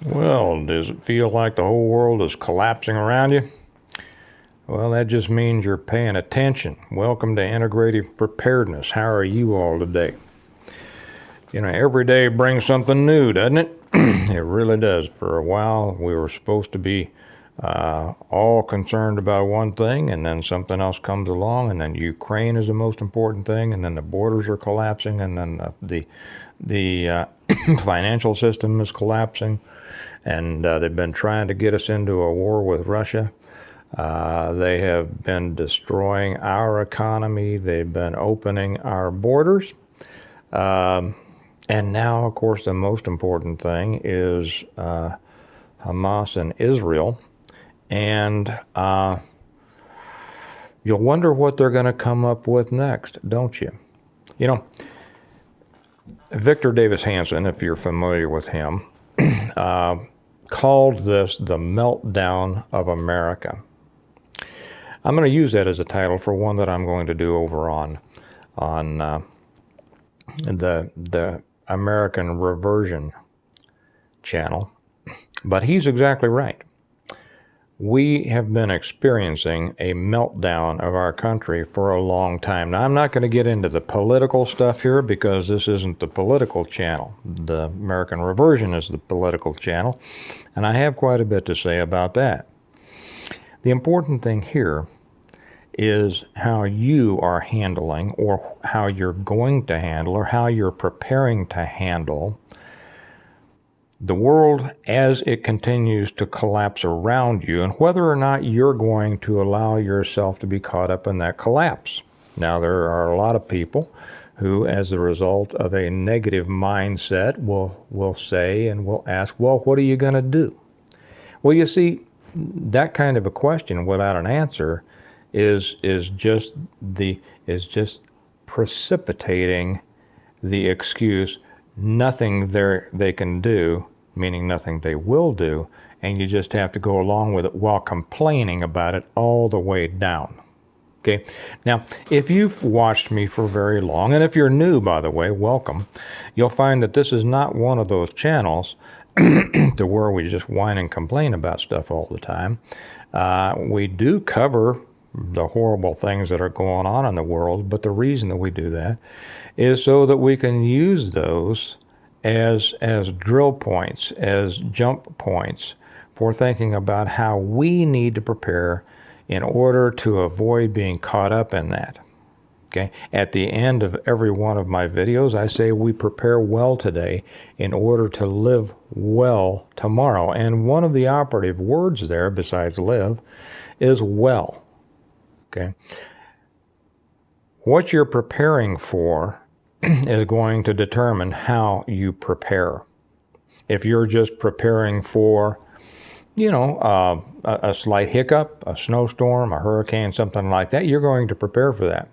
Well, does it feel like the whole world is collapsing around you? Well, that just means you're paying attention. Welcome to Integrative Preparedness. How are you all today? You know, every day brings something new, doesn't it? It really does. For a while, we were supposed to be all concerned about one thing, and then something else comes along, and then Ukraine is the most important thing, and then the borders are collapsing, and then the financial system is collapsing, and they've been trying to get us into a war with Russia. They have been destroying our economy. They've been opening our borders. And now, of course, the most important thing is Hamas and Israel. And you'll wonder what they're going to come up with next, don't you? You know, Victor Davis Hanson, if you're familiar with him, called this the meltdown of America. I'm going to use that as a title for one that I'm going to do over on the American Reversion channel. But he's exactly right. We have been experiencing a meltdown of our country for a long time. Now, I'm not going to get into the political stuff here because this isn't the political channel. The American Reversion is the political channel, and I have quite a bit to say about that. The important thing here is how you are handling, or how you're going to handle, or how you're preparing to handle the world as it continues to collapse around you, and whether or not you're going to allow yourself to be caught up in that collapse. Now, there are a lot of people who, as a result of a negative mindset, will say and will ask, well, what are you going to do? Well, you see, that kind of a question without an answer is just precipitating the excuse, nothing they can do, meaning nothing they will do, and you just have to go along with it while complaining about it all the way down. Okay. Now, if you've watched me for very long, and if you're new, by the way, welcome, you'll find that this is not one of those channels to where we just whine and complain about stuff all the time. We do cover the horrible things that are going on in the world, but the reason that we do that is so that we can use those as drill points, as jump points for thinking about how we need to prepare in order to avoid being caught up in that. Okay? At the end of every one of my videos, I say we prepare well today in order to live well tomorrow. And one of the operative words there, besides live, is well. Okay? What you're preparing for is going to determine how you prepare. If you're just preparing for, a slight hiccup, a snowstorm, a hurricane, something like that, you're going to prepare for that.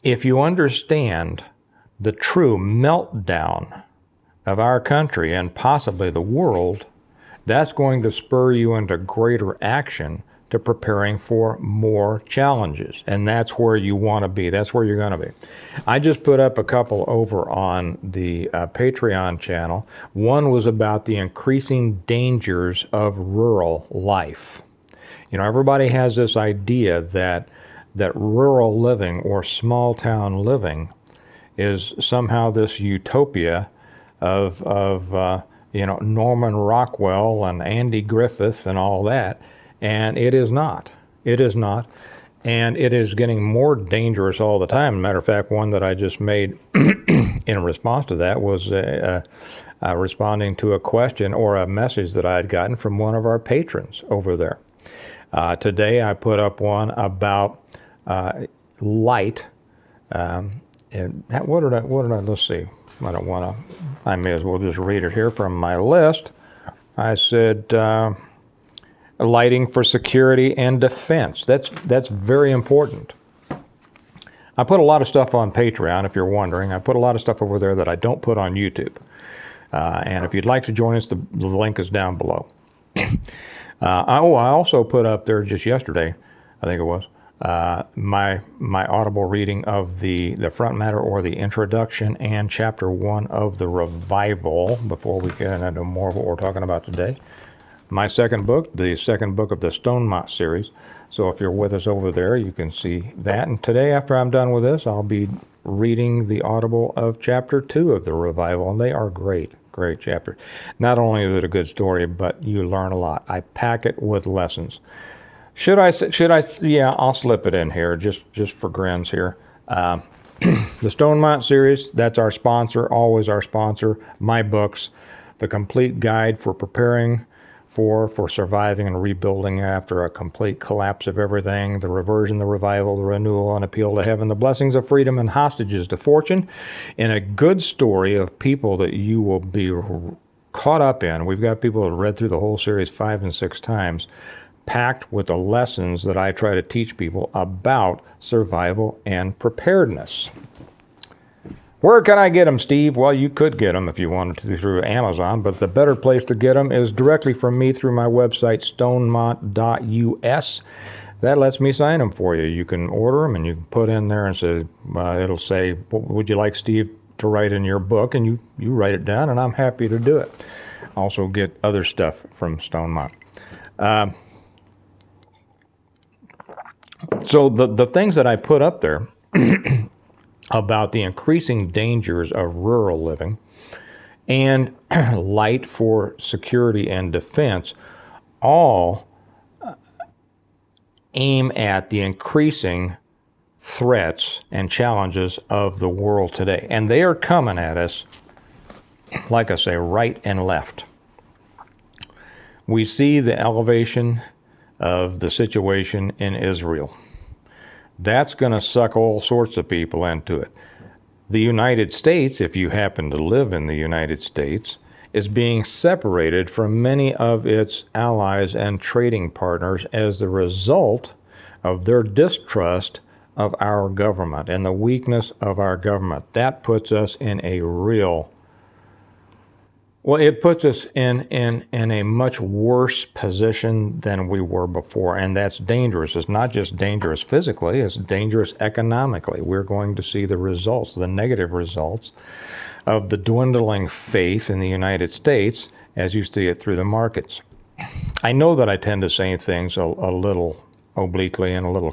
If you understand the true meltdown of our country and possibly the world, that's going to spur you into greater action to preparing for more challenges. And that's where you want to be. That's where you're going to be. I just put up a couple over on the Patreon channel. One was about the increasing dangers of rural life. You know, everybody has this idea that rural living or small town living is somehow this utopia of Norman Rockwell and Andy Griffith and all that. And it is not. It is not. And it is getting more dangerous all the time. As a matter of fact, one that I just made in response to that was responding to a question or a message that I had gotten from one of our patrons over there. Today I put up one about light. And let's see. I may as well just read it here from my list. I said, lighting for security and defense. That's very important. I put a lot of stuff on Patreon, if you're wondering. I put a lot of stuff over there that I don't put on YouTube. And if you'd like to join us, the link is down below. I also put up there just yesterday, I think it was, my audible reading of the front matter or the introduction and chapter 1 of the revival before we get into more of what we're talking about today. My second book, the second book of the Stonemont series. So if you're with us over there, you can see that. And today, after I'm done with this, I'll be reading the audible of chapter 2 of the revival, and they are great chapters. Not only is it a good story, but you learn a lot. I pack it with lessons. Should I? Yeah, I'll slip it in here just for grins here. The Stonemont series, that's our sponsor, always our sponsor. My books, The Complete Guide for Preparing for Surviving and Rebuilding After a Complete Collapse of Everything, The Reversion, the Revival, the Renewal, and Appeal to Heaven, The Blessings of Freedom, and Hostages to Fortune, in a good story of people that you will be caught up in. We've got people that read through the whole series 5 and 6 times, packed with the lessons that I try to teach people about survival and preparedness. Where can I get them, Steve? Well, you could get them if you wanted to through Amazon, but the better place to get them is directly from me through my website, stonemont.us. That lets me sign them for you. You can order them and you can put in there and say, it'll say, what would you like Steve to write in your book? And you write it down, and I'm happy to do it. Also get other stuff from Stonemont. So the things that I put up there about the increasing dangers of rural living and light for security and defense all aim at the increasing threats and challenges of the world today. And they are coming at us, like I say, right and left. We see the elevation of the situation in Israel. That's going to suck all sorts of people into it. The United States, if you happen to live in the United States, is being separated from many of its allies and trading partners as the result of their distrust of our government and the weakness of our government. That puts us in a it puts us in a much worse position than we were before, and that's dangerous. It's not just dangerous physically, it's dangerous economically. We're going to see the results, the negative results of the dwindling faith in the United States as you see it through the markets. I know that I tend to say things a little obliquely and a little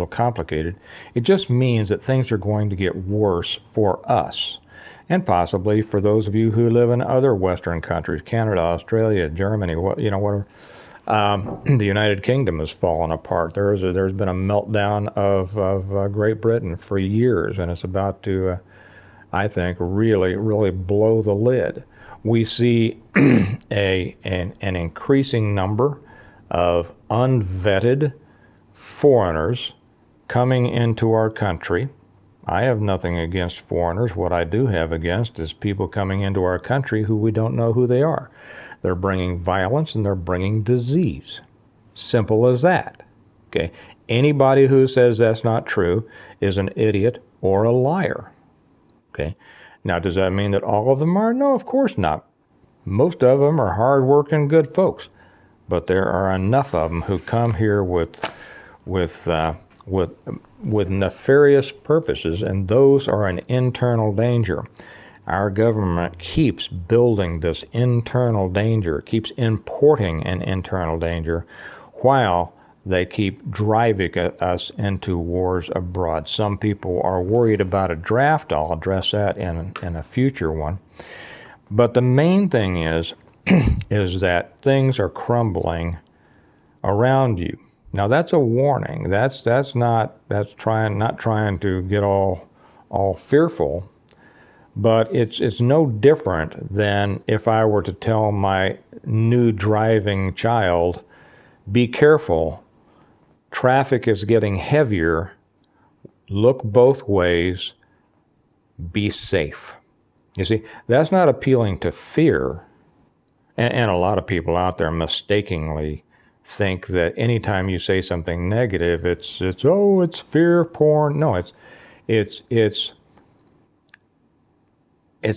complicated. It just means that things are going to get worse for us. And possibly for those of you who live in other Western countries, Canada, Australia, Germany, whatever. The United Kingdom has fallen apart. There's been a meltdown of Great Britain for years, and it's about to, I think, really blow the lid. We see an increasing number of unvetted foreigners coming into our country. I have nothing against foreigners. What I do have against is people coming into our country who we don't know who they are. They're bringing violence and they're bringing disease. Simple as that. Okay. Anybody who says that's not true is an idiot or a liar. Okay. Now, does that mean that all of them are? No, of course not. Most of them are hard-working, good folks. But there are enough of them who come here with nefarious purposes, and those are an internal danger. Our government keeps building this internal danger, keeps importing an internal danger, while they keep driving us into wars abroad. Some people are worried about a draft. I'll address that in a future one. But the main thing is that things are crumbling around you. Now that's a warning. That's not trying to get all fearful, but it's no different than if I were to tell my new driving child, be careful, traffic is getting heavier, look both ways, be safe. You see, that's not appealing to fear, and a lot of people out there mistakenly think that anytime you say something negative, it's fear porn. No, it's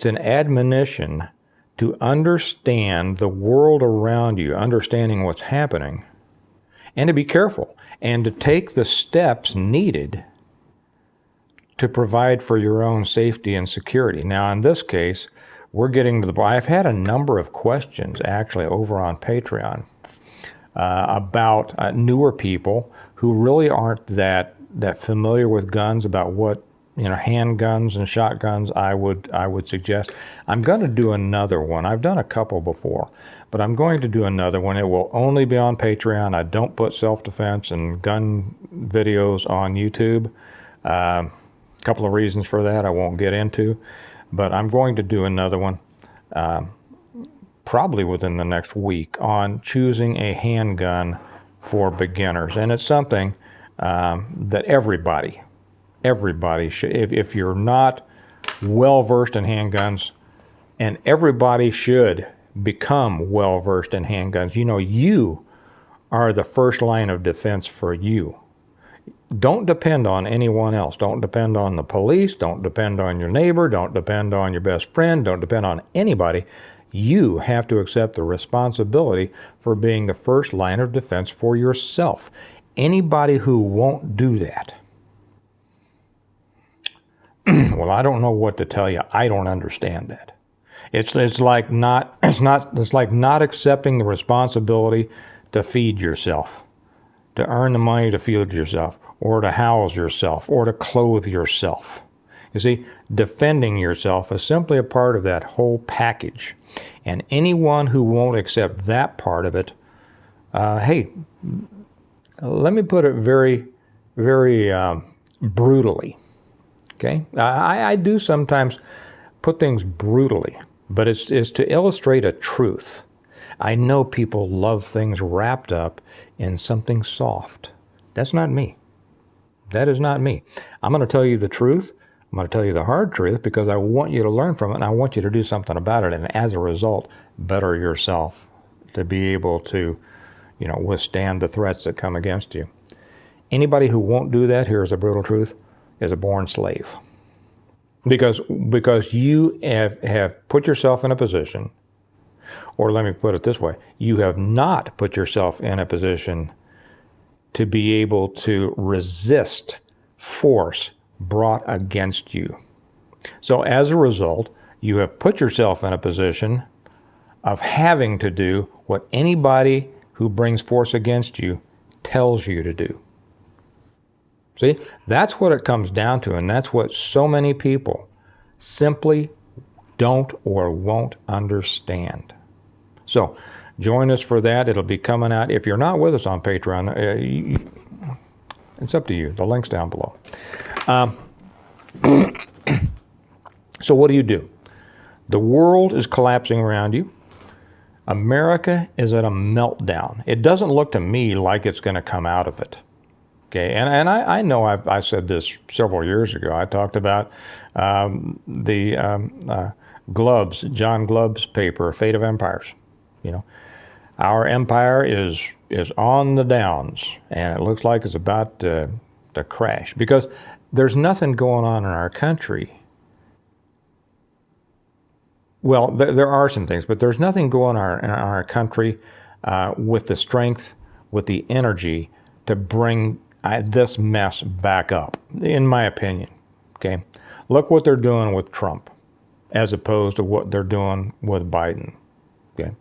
an admonition to understand the world around you, understanding what's happening, and to be careful and to take the steps needed to provide for your own safety and security. Now, in this case, we're getting to the point. I've had a number of questions actually over on Patreon about newer people who really aren't that familiar with guns, about what handguns and shotguns I would suggest. I'm going to do another one. I've done a couple before, but I'm going to do another one. It will only be on Patreon. I don't put self-defense and gun videos on YouTube. A couple of reasons for that I won't get into, but I'm going to do another one probably within the next week on choosing a handgun for beginners. And it's something that everybody should, if you're not well versed in handguns, and everybody should become well versed in handguns. You are the first line of defense for you. Don't depend on anyone else. Don't depend on the police. Don't depend on your neighbor. Don't depend on your best friend. Don't depend on anybody. You have to accept the responsibility for being the first line of defense for yourself. Anybody who won't do that, well, I don't know what to tell you. I don't understand that. It's like not accepting the responsibility to feed yourself, to earn the money to feed yourself, or to house yourself, or to clothe yourself. You see, defending yourself is simply a part of that whole package. And anyone who won't accept that part of it, hey, let me put it very, very brutally. Okay, I do sometimes put things brutally, but it's to illustrate a truth. I know people love things wrapped up in something soft. That's not me. That is not me. I'm going to tell you the truth. I'm going to tell you the hard truth because I want you to learn from it, and I want you to do something about it, and as a result, better yourself to be able to, withstand the threats that come against you. Anybody who won't do that, here's the brutal truth, is a born slave. Because you have put yourself in a position, or let me put it this way, you have not put yourself in a position to be able to resist force brought against you. So as a result, you have put yourself in a position of having to do what anybody who brings force against you tells you to do. See, that's what it comes down to, and that's what so many people simply don't or won't understand. So, join us for that. It'll be coming out. If you're not with us on Patreon, it's up to you. The link's down below. So what do? The world is collapsing around you. America is at a meltdown. It doesn't look to me like it's going to come out of it. Okay, and I know I said this several years ago. I talked about John Glubb's paper, Fate of Empires. Our empire is on the downs, and it looks like it's about to crash because there's nothing going on in our country. Well, there are some things, but there's nothing going on in our country with the strength, with the energy to bring this mess back up, in my opinion. Okay, look what they're doing with Trump as opposed to what they're doing with Biden. Okay,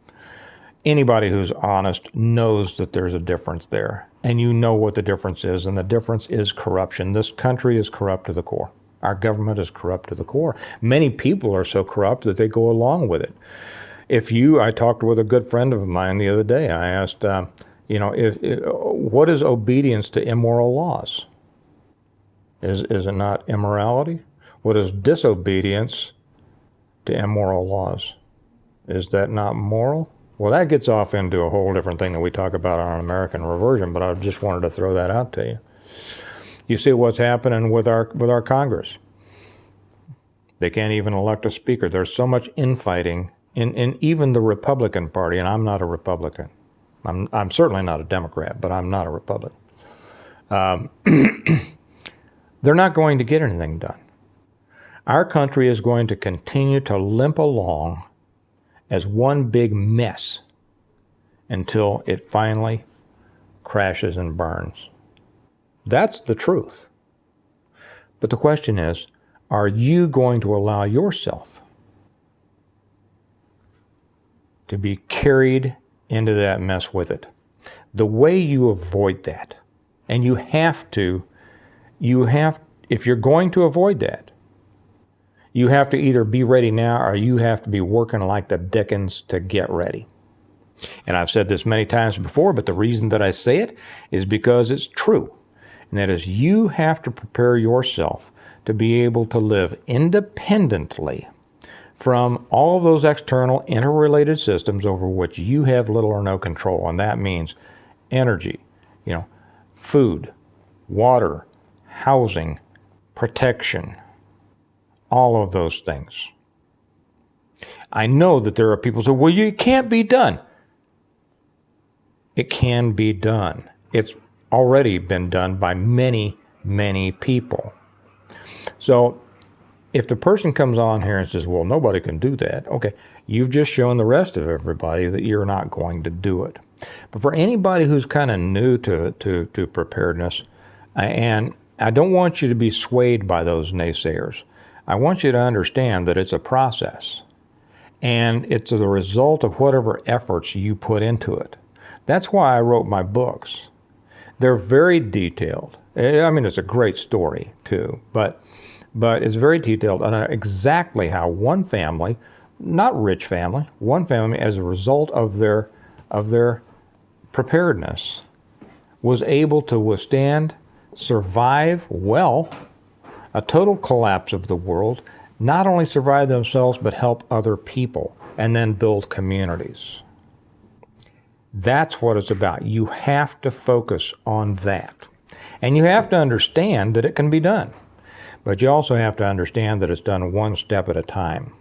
anybody who's honest knows that there's a difference there, and you know what the difference is, and the difference is corruption. This country is corrupt to the core. Our government is corrupt to the core. Many people are so corrupt that they go along with it. I talked with a good friend of mine the other day. I asked, what is obedience to immoral laws? Is it not immorality? What is disobedience to immoral laws? Is that not moral? Well, that gets off into a whole different thing that we talk about on American Reversion, but I just wanted to throw that out to you. You see what's happening with our Congress. They can't even elect a speaker. There's so much infighting in even the Republican Party, and I'm not a Republican. I'm certainly not a Democrat, but I'm not a Republican. They're not going to get anything done. Our country is going to continue to limp along as one big mess until it finally crashes and burns. That's the truth. But the question is, are you going to allow yourself to be carried into that mess with it? The way you avoid that, and if you're going to avoid that, you have to either be ready now or you have to be working like the dickens to get ready. And I've said this many times before, but the reason that I say it is because it's true. And that is, you have to prepare yourself to be able to live independently from all of those external interrelated systems over which you have little or no control. And that means energy, food, water, housing, protection, all of those things. I know that there are people who say, well, it can't be done. It can be done. It's already been done by many, many people. So if the person comes on here and says, well, nobody can do that, okay, you've just shown the rest of everybody that you're not going to do it. But for anybody who's kind of new to preparedness, and I don't want you to be swayed by those naysayers. I want you to understand that it's a process, and it's the result of whatever efforts you put into it. That's why I wrote my books. They're very detailed. I mean, it's a great story too, but it's very detailed on exactly how one family, not rich family, one family, as a result of their preparedness, was able to withstand, survive well, a total collapse of the world, not only survive themselves, but help other people, and then build communities. That's what it's about. You have to focus on that. And you have to understand that it can be done. But you also have to understand that it's done one step at a time.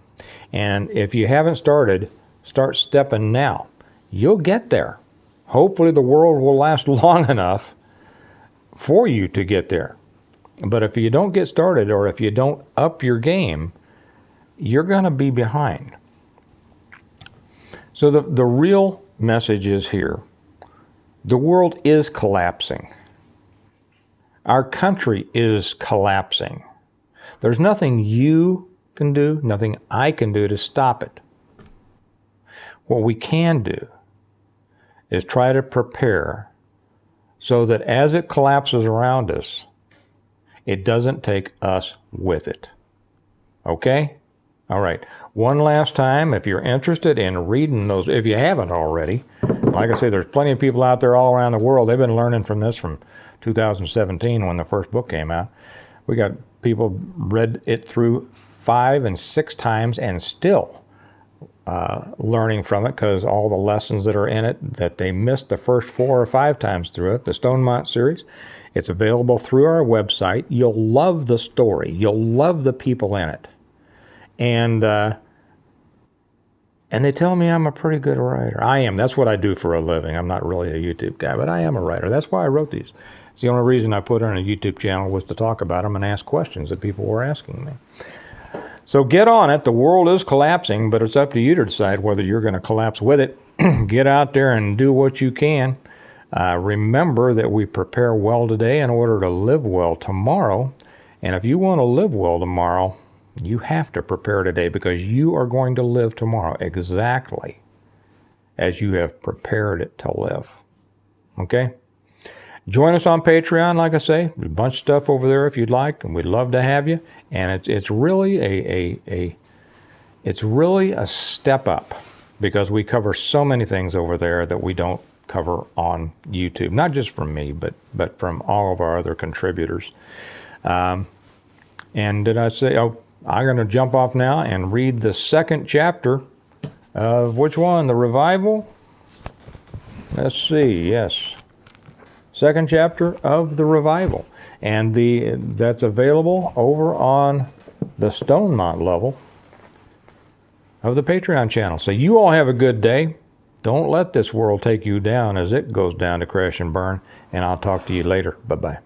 And if you haven't started, start stepping now. You'll get there. Hopefully the world will last long enough for you to get there. But if you don't get started, or if you don't up your game, you're going to be behind. So the real message is here. The world is collapsing. Our country is collapsing. There's nothing you can do, nothing I can do to stop it. What we can do is try to prepare so that as it collapses around us, it doesn't take us with it. Okay? All right. One last time, if you're interested in reading those, if you haven't already, like I say, there's plenty of people out there all around the world. They've been learning from this from 2017 when the first book came out. We got people read it through 5 and 6 times and still learning from it, because all the lessons that are in it that they missed the first 4 or 5 times through it, the Stonemont series. It's available through our website. You'll love the story. You'll love the people in it. And they tell me I'm a pretty good writer. I am. That's what I do for a living. I'm not really a YouTube guy, but I am a writer. That's why I wrote these. It's the only reason I put it on a YouTube channel was to talk about them and ask questions that people were asking me. So get on it. The world is collapsing, but it's up to you to decide whether you're going to collapse with it. Get out there and do what you can. Remember that we prepare well today in order to live well tomorrow. And if you want to live well tomorrow, you have to prepare today, because you are going to live tomorrow exactly as you have prepared it to live. Okay? Join us on Patreon, like I say. There's a bunch of stuff over there if you'd like, and we'd love to have you. And it's really a step up, because we cover so many things over there that we don't cover on YouTube. Not just from me, but from all of our other contributors. And did I say, I'm going to jump off now and read the second chapter of which one? The Revival? Let's see, yes. Second chapter of The Revival. And that's available over on the Stonemont level of the Patreon channel. So you all have a good day. Don't let this world take you down as it goes down to crash and burn. And I'll talk to you later. Bye-bye.